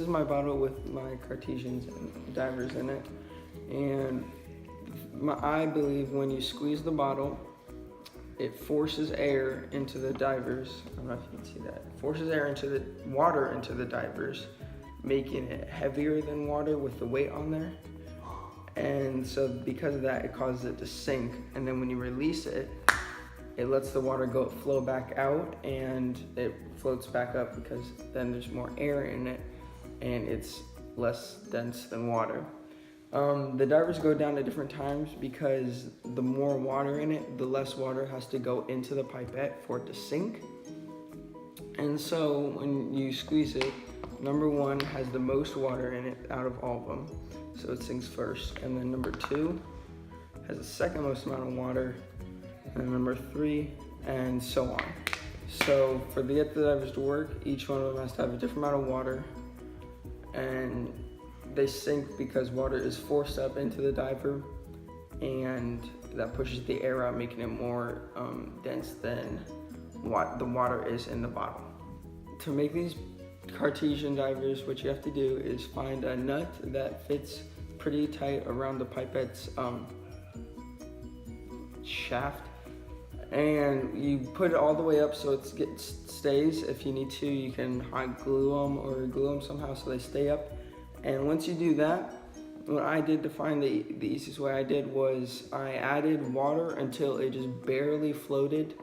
is my bottle with my Cartesians and divers in it. And I believe when you squeeze the bottle, it forces air into the divers. I don't know if you can see that. It forces air into the water into the divers, making it heavier than water with the weight on there. And so because of that, it causes it to sink. And then when you release it, it lets the water flow back out, and it floats back up because then there's more air in it and it's less dense than water. The divers go down at different times because the more water in it, the less water has to go into the pipette for it to sink. And so when you squeeze it, number 1 has the most water in it out of all of them, so it sinks first. And then number 2 has the second most amount of water, and number 3, and so on. So for the get the divers to work, each one of them has to have a different amount of water, and they sink because water is forced up into the diver, and that pushes the air out, making it more dense than what the water is in the bottle. To make these Cartesian divers, what you have to do is find a nut that fits pretty tight around the pipette's shaft, and you put it all the way up so it stays. If you need to, you can hot glue them or glue them somehow so they stay up. And once you do that, what I did to find the easiest way I did was I added water until it just barely floated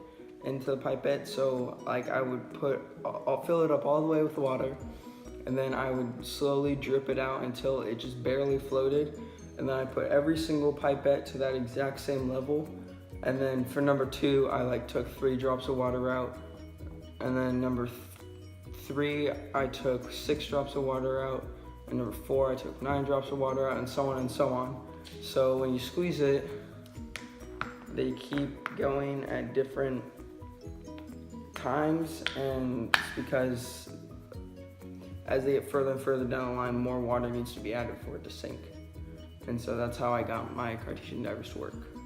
into the pipette. So like I'll fill it up all the way with water, and then I would slowly drip it out until it just barely floated. And then I put every single pipette to that exact same level. And then for number 2, I took 3 drops of water out. And then number 3, I took 6 drops of water out. And number 4, I took 9 drops of water out, and so on and so on. So when you squeeze it, they keep going at different times, and it's because as they get further and further down the line, more water needs to be added for it to sink. And so that's how I got my Cartesian divers to work.